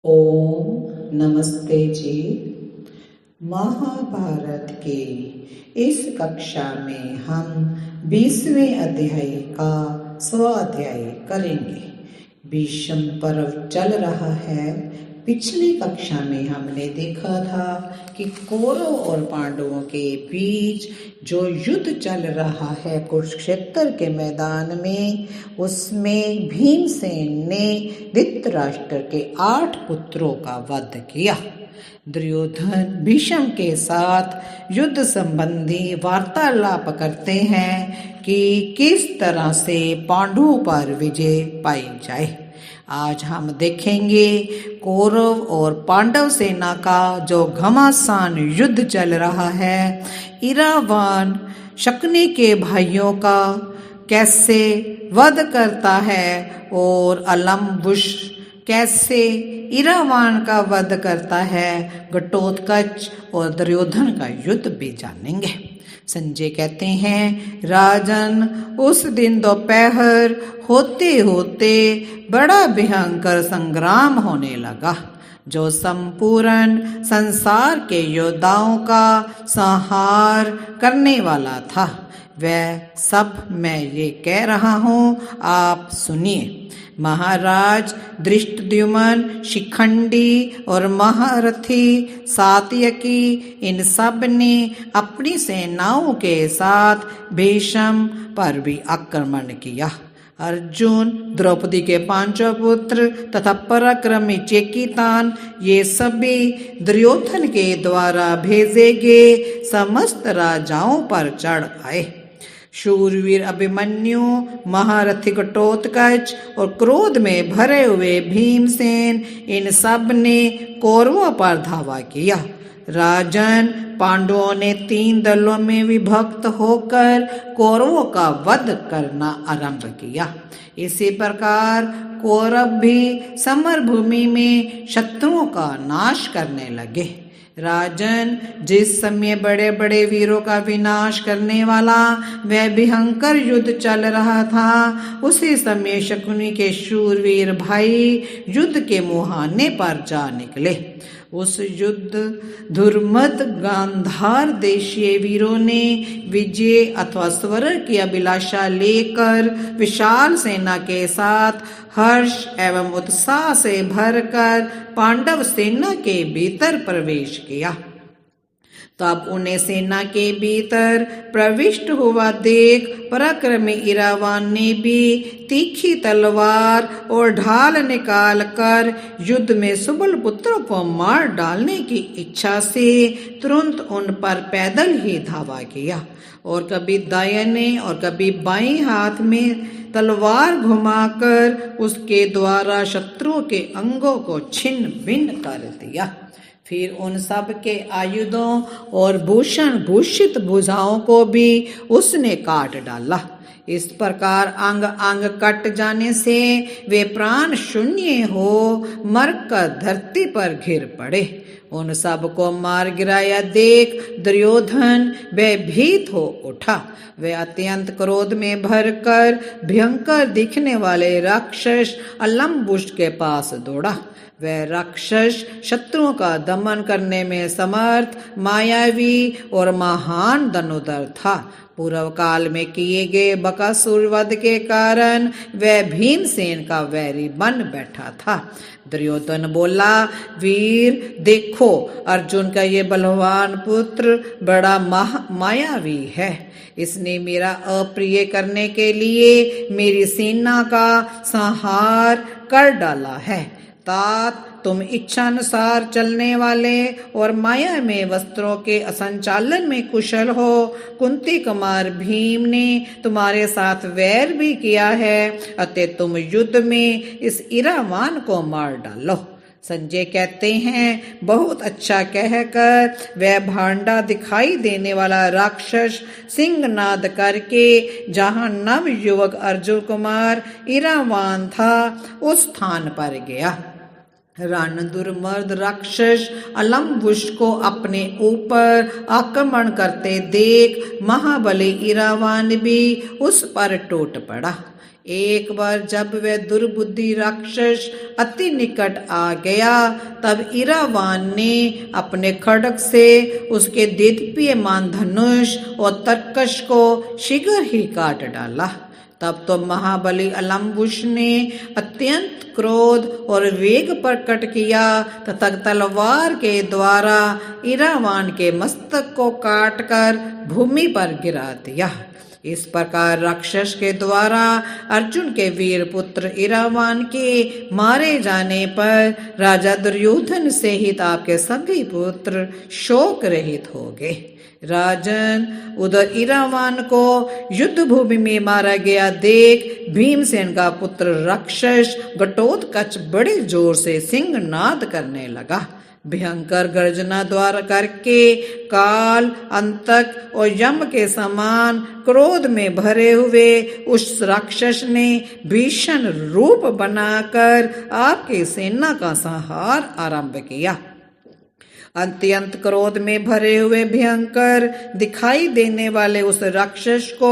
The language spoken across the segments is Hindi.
ओम नमस्ते जी। महाभारत के इस कक्षा में हम 20वें अध्याय का स्वाध्याय करेंगे। भीष्म पर्व चल रहा है। पिछली कक्षा में हमने देखा था कि कौरव और पांडवों के बीच जो युद्ध चल रहा है कुरुक्षेत्र के मैदान में, उसमें भीमसेन ने धृतराष्ट्र के 8 पुत्रों का वध किया। दुर्योधन भीष्म के साथ युद्ध संबंधी वार्तालाप करते हैं कि किस तरह से पांडवों पर विजय पाई जाए। आज हम देखेंगे कौरव और पांडव सेना का जो घमासान युद्ध चल रहा है। इरावान शकुनी के भाइयों का कैसे वध करता है और अलम्बुश कैसे इरावान का वध करता है। घटोत्कच और दुर्योधन का युद्ध भी जानेंगे। संजय कहते हैं, राजन, उस दिन दोपहर होते होते बड़ा भयंकर संग्राम होने लगा, जो संपूर्ण संसार के योद्धाओं का संहार करने वाला था। वह सब मैं ये कह रहा हूँ, आप सुनिए। महाराज धृष्टद्युम्न, शिखंडी और महारथी सात्यकी, इन सब ने अपनी सेनाओं के साथ भीष्म पर भी आक्रमण किया। अर्जुन, द्रौपदी के 5 पुत्र तथा पराक्रमी चेकितान, ये सभी दुर्योधन के द्वारा भेजे गए समस्त राजाओं पर चढ़ आए। शूरवीर अभिमन्यु, महारथी घटोत्कच और क्रोध में भरे हुए भीमसेन, इन सब ने कौरवों पर धावा किया। राजन, पांडवों ने 3 दलों में विभक्त होकर कौरवों का वध करना आरंभ किया। इसी प्रकार कौरव भी समर भूमि में शत्रुओं का नाश करने लगे। राजन, जिस समय बड़े बड़े वीरों का विनाश करने वाला वह भयंकर युद्ध चल रहा था, उसी समय शकुनी के शूरवीर भाई युद्ध के मुहाने पर जा निकले। उस युद्ध धुर्मत गांधार देशीय वीरों ने विजय अथवा स्वर्ग की अभिलाषा लेकर विशाल सेना के साथ हर्ष एवं उत्साह से भरकर पांडव सेना के भीतर प्रवेश किया। तब उन्हें सेना के भीतर प्रविष्ट हुआ देख पराक्रमी इरावान ने भी तीखी तलवार और ढाल निकाल कर युद्ध में सुबल पुत्रों को मार डालने की इच्छा से तुरंत उन पर पैदल ही धावा किया और कभी दाहिने और कभी बाएं हाथ में तलवार घुमाकर उसके द्वारा शत्रुओं के अंगों को छिन्न भिन्न कर दिया। फिर उन सब के आयुधों और भूषण भूषित भुजाओं को भी उसने काट डाला। इस प्रकार अंग अंग कट जाने से वे प्राण शून्य हो मरकर धरती पर गिर पड़े। उन सब को मार गिराया देख दुर्योधन भयभीत हो उठा। वह अत्यंत क्रोध में भरकर भयंकर दिखने वाले राक्षस अलम्बुश के पास दौड़ा। वह राक्षस शत्रुओं का दमन करने में समर्थ, मायावी और महान धनुर्धर था। पूर्व काल में किए गए बकासुर वध के कारण वह भीमसेन का वैरी बन बैठा था। दुर्योधन बोला, वीर देखो, अर्जुन का ये बलवान पुत्र बड़ा मायावी है। इसने मेरा अप्रिय करने के लिए मेरी सेना का संहार कर डाला है। तात, तुम इच्छानुसार चलने वाले और माया में वस्त्रों के संचालन में कुशल हो। कुंती कुमार भीम ने तुम्हारे साथ वैर भी किया है, अतः तुम युद्ध में इस इरावान को मार डालो। संजय कहते हैं, बहुत अच्छा कहकर वह भांडा दिखाई देने वाला राक्षस सिंहनाद करके जहां नव युवक अर्जुन कुमार इरावान था उस स्थान पर गया। रणधुर्मर्द राक्षस अलम्बुश को अपने ऊपर आक्रमण करते देख महाबली इरावान भी उस पर टूट पड़ा। एक बार जब वह दुर्बुद्धि राक्षस अति निकट आ गया, तब इरावान ने अपने खड्ग से उसके देदीप्यमान धनुष और तरकश को शीघ्र ही काट डाला। तब तो महाबली अलम्बुस ने अत्यंत क्रोध और वेग प्रकट किया तथा तलवार के द्वारा इरावान के मस्तक को काटकर भूमि पर गिरा दिया। इस प्रकार राक्षस के द्वारा अर्जुन के वीर पुत्र इरावान के मारे जाने पर राजा दुर्योधन सहित आपके सभी पुत्र शोक रहित हो गए। राजन, उधर इरावान को युद्ध भूमि में मारा गया देख भीमसेन का पुत्र राक्षस घटोत्कच बड़े जोर से सिंहनाद करने लगा। भयंकर गर्जना द्वारा करके काल, अंतक और यम के समान क्रोध में भरे हुए उस राक्षस ने भीषण रूप बनाकर आपकी सेना का संहार आरंभ किया। अत्यंत क्रोध में भरे हुए भयंकर दिखाई देने वाले उस राक्षस को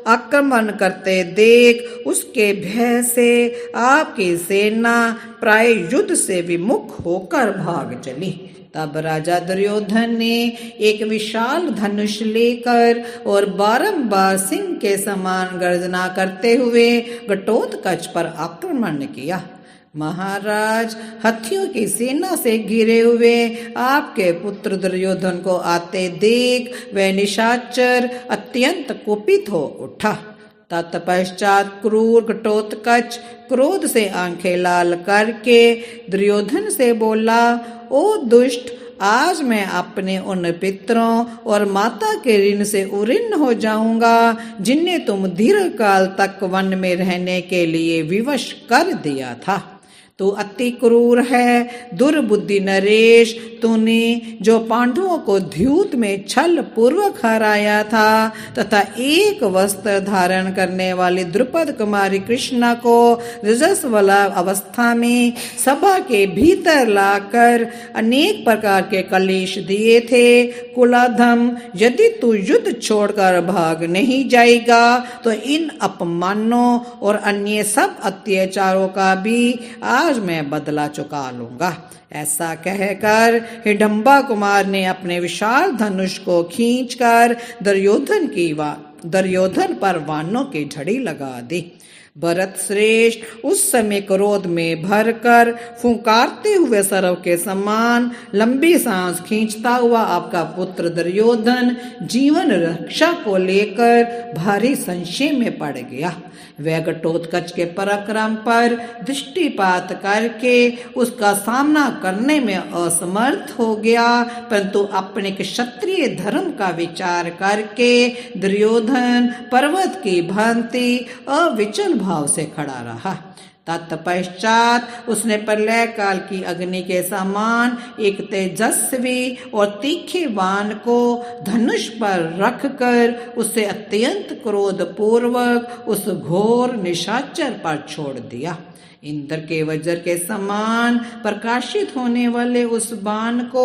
आक्रमण करते देख उसके भय से आपकी सेना प्राय युद्ध से विमुख होकर भाग चली। तब राजा दुर्योधन ने एक विशाल धनुष लेकर और बारंबार सिंह के समान गर्जना करते हुए घटोत्कच पर आक्रमण किया। महाराज, हाथियों की सेना से घिरे हुए आपके पुत्र दुर्योधन को आते देख वह निशाचर अत्यंत कुपित हो उठा। तत्पश्चात क्रूर घटोत्कच क्रोध से आंखें लाल करके दुर्योधन से बोला, ओ दुष्ट, आज मैं अपने उन पितरों और माता के ऋण से उऋण हो जाऊंगा जिन्हें तुम दीर्घ काल तक वन में रहने के लिए विवश कर दिया था। तू अति क्रूर है दुर्बुद्धि नरेश, तूने जो पांडवों को द्यूत में छल पूर्वक हराया था तथा एक वस्त्र धारण करने वाली द्रुपद कुमारी कृष्णा को रजस्वला अवस्था में सभा के भीतर लाकर अनेक प्रकार के कलेश दिए थे। कुलाधम, यदि तू युद्ध छोड़कर भाग नहीं जाएगा तो इन अपमानों और अन्य सब अत्याचारों का भी आज मैं बदला चुका लूंगा। ऐसा कहकर हिडंबा कुमार ने अपने विशाल धनुष को खींचकर दुर्योधन पर वानों की झड़ी लगा दी। भरत श्रेष्ठ उस समय क्रोध में भरकर फुंकारते हुए सरव के समान लंबी सांस खींचता हुआ आपका पुत्र दुर्योधन जीवन रक्षा को लेकर भारी संशय में पड़ गया। वह घटोत्कच के पराक्रम पर दृष्टिपात करके उसका सामना करने में असमर्थ हो गया, परंतु अपने क्षत्रिय धर्म का विचार करके दुर्योधन पर्वत की भांति अविचल भाव से खड़ा रहा। तत्पश्चात उसने प्रलय काल की अग्नि के समान एक तेजस्वी और तीखे बाण को धनुष पर रखकर उसे अत्यंत क्रोध पूर्वक उस घोर निशाचर पर छोड़ दिया। इंद्र के वज्र के समान प्रकाशित होने वाले उस बाण को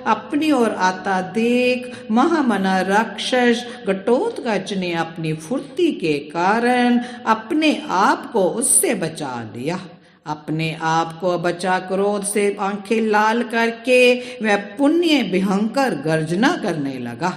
अपनी ओर आता देख महामना राक्षस घटोत्कच ने अपनी फुर्ती के कारण अपने आप को उससे बचा लिया। अपने आप को बचा क्रोध से आंखें लाल करके वह पुण्य भयंकर गर्जना करने लगा।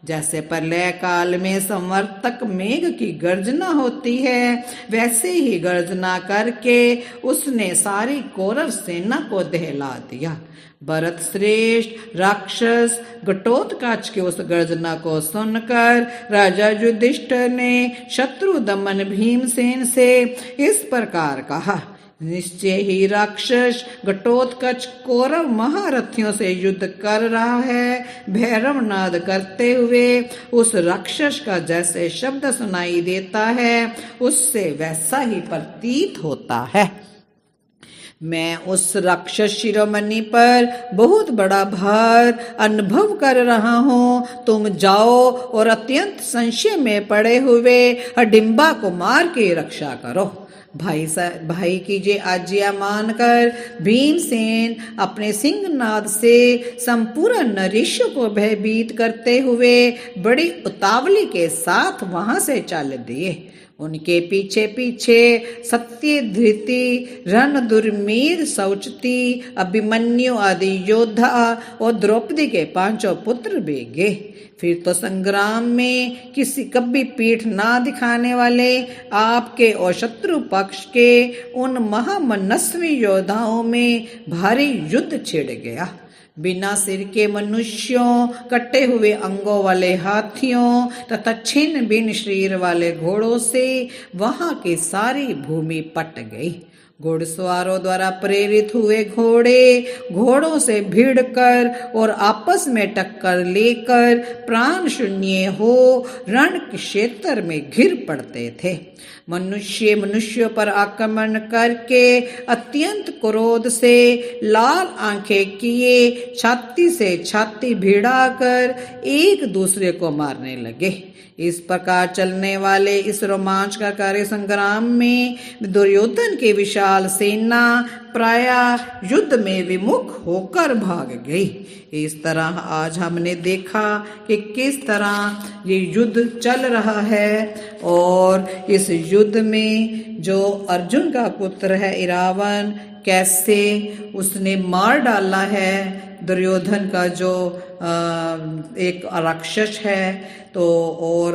जैसे प्रलय काल में संवर्तक मेघ की गर्जना होती है, वैसे ही गर्जना करके उसने सारी कौरव सेना को दहला दिया। भरत श्रेष्ठ राक्षस घटोत्कच की उस गर्जना को सुनकर राजा युधिष्ठिर ने शत्रु दमन भीमसेन से इस प्रकार कहा, निश्चय ही राक्षस घटोत्कच कौरव महारथियों से युद्ध कर रहा है। भैरव नाद करते हुए उस राक्षस का जैसे शब्द सुनाई देता है उससे वैसा ही प्रतीत होता है। मैं उस राक्षस शिरोमणि पर बहुत बड़ा भार अनुभव कर रहा हूँ। तुम जाओ और अत्यंत संशय में पड़े हुए हिडिंबा कुमार की रक्षा करो। भाई कीजिए आज्ञा मानकर भीमसेन अपने सिंहनाद से संपूर्ण नरेशों को भयभीत करते हुए बड़ी उतावली के साथ वहां से चल दिए। उनके पीछे पीछे सत्य धृति रण दुर्मीर शौचती अभिमन्यु आदि योद्धा और द्रौपदी के 5 पुत्र भी गए। फिर तो संग्राम में किसी कभी पीठ ना दिखाने वाले आपके और शत्रु पक्ष के उन महामनस्वी योद्धाओं में भारी युद्ध छिड़ गया। बिना सिर के मनुष्यों, कटे हुए अंगों वाले हाथियों तथा छिन्न भिन्न शरीर वाले घोड़ों से वहां की सारी भूमि पट गई। घुड़सवारों द्वारा प्रेरित हुए घोड़ों से भिड़कर और आपस में टक्कर लेकर प्राण शून्य हो रण क्षेत्र में घिर पड़ते थे। मनुष्यों पर आक्रमण करके अत्यंत क्रोध से लाल आंखें किए छाती से छाती भिड़ाकर एक दूसरे को मारने लगे। इस प्रकार चलने वाले इस रोमांचकारी संग्राम में दुर्योधन की विशाल सेना प्रायः युद्ध में विमुख होकर भाग गई। इस तरह आज हमने देखा कि किस तरह ये युद्ध चल रहा है और इस युद्ध में जो अर्जुन का पुत्र है इरावन, कैसे उसने मार डाला है दुर्योधन का जो एक राक्षस है, तो और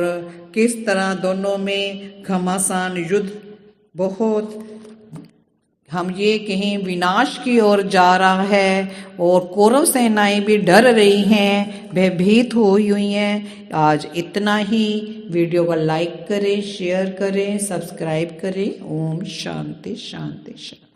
किस तरह दोनों में घमासान युद्ध बहुत हम ये कहें विनाश की ओर जा रहा है और कौरव सेनाएं भी डर रही हैं, भयभीत हुई हैं। आज इतना ही। वीडियो को लाइक करें, शेयर करें, सब्सक्राइब करें। ओम शांति शांति शांति।